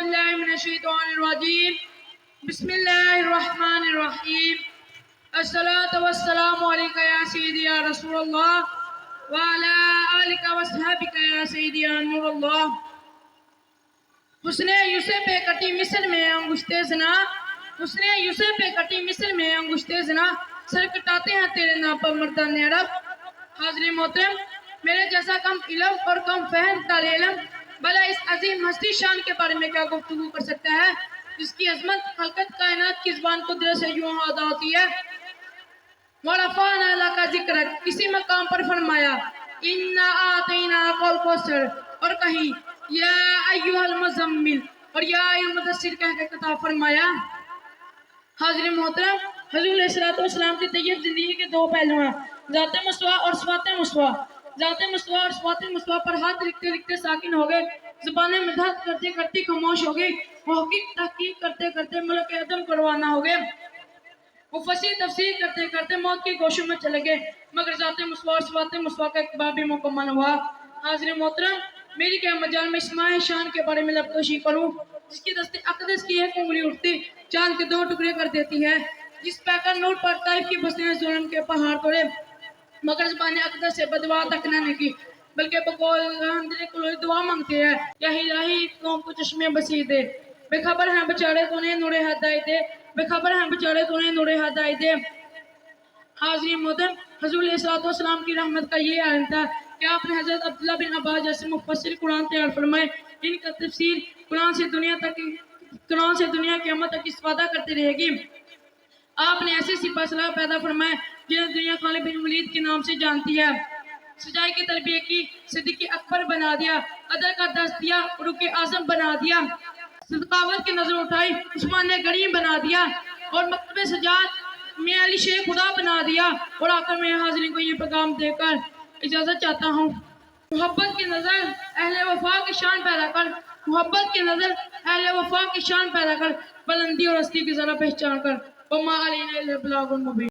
باللہ من الشیطان الرجیم بسم اللہ الرحمن الرحیم الصلاة والسلام علیکہ یا سیدی یا رسول اللہ وعلا آلکہ وصحابکہ یا سیدی یا نور اللہ۔ حسن یوسف پہ کٹی مصر میں انگشتے زنا، حسن یوسف پہ کٹی مصر میں انگشتے زنا، سر کٹاتے ہیں تیرے نام پر مردان عرب۔ حاضر محترم، میرے جیسا کم علم اور کم فہم طالب علم بھلا اس عظیم ہستی شان کے بارے میں کیا گفتگو کر سکتا ہے جس کی عظمت خلقت کائنات کی زبان قدرت سے یوں ادا ہوتی ہے۔ وَرَفَعْنَا لَكَ ذِكْرَكَ، کسی مقام پر فرمایا اِنَّا آتَيْنَاكَ الْكَوْثَرَ، اور کہیں یا ایُّہَا الْمُزَمِّلُ، اور یا ایُّہَا الْمُدَثِّرُ کہہ کے خطاب فرمایا۔ حاضر محترم، حضور علیہ السلام کی طیب زندگی کے دو پہلو ہیں، ذات مستویٰ اور صفات مستویٰ۔ ذات مستویٰ اور صفات مستویٰ پر ہاتھ لکھتے لکھتے ساکن ہو گئے، زبانیں مدحت کرتے کرتے خاموش ہو گئی، محقق تحقیق کرتے کرتے ملک عدم کو روانہ ہو گئے، مفسر تفسیر کرتے کرتے موت کی گوشوں میں چلے گئے، مگر ذات مستویٰ اور صفات مستویٰ کا اقبال بھی مکمل ہوا۔ حاضر محترم، میری کیا مجال میں اسماء شان کے بارے میں لب کوشی کروں، جس کی دست اقدس کی ایک انگلی اٹھتی چاند کے دو ٹکڑے کر دیتی ہے، جس پیکر نور پر طائف کی بستیاں ظلم کے پہاڑ توڑے، مگر زبان اقدس سے بدوا تک نہ نکی، بلکہ بقول اندر کلوئی دعا مانگتے ہیں یا الہی قوم کو چشمے بسی دے، بے خبر ہیں بچارے تو انہیں نور ہدایت دے، بے خبر ہیں بچارے تو انہیں نور ہدایت دے۔ حاضر محترم، حضور علیہ السلام کی رحمت کا یہ عالم تھا کہ آپ نے حضرت عبداللہ بن عباس جیسے مفسر قرآن تیار فرمائے، ان کا تفسیر قرآن سے دنیا قیامت تک استفادہ کرتے رہے گی۔ آپ نے ایسے سپاہ سالار پیدا فرمائے جنہیں دنیا خالد بن ولید کے نام سے جانتی ہے، سچائی کی تربیت کی، صدیق اکبر بنا دیا، عدل کا درس دیا، فاروق اعظم بنا دیا، سخاوت کی نظر اٹھائی، عثمان غنی بنا دیا، اور مکتب سجاد میں علی شیخ خدا بنا دیا۔ اور آخر میں حاضرین کو یہ پیغام دے کر اجازت چاہتا ہوں، محبت کی نظر اہل وفا کی شان پیدا کر، محبت کی نظر اہل وفا کی شان پیدا کر، بلندی اور ہستی کی ذرا پہچان کر۔ وَمَا عَلَيْنَا إِلَّا الْبَلَاغُ الْمُبِينُ۔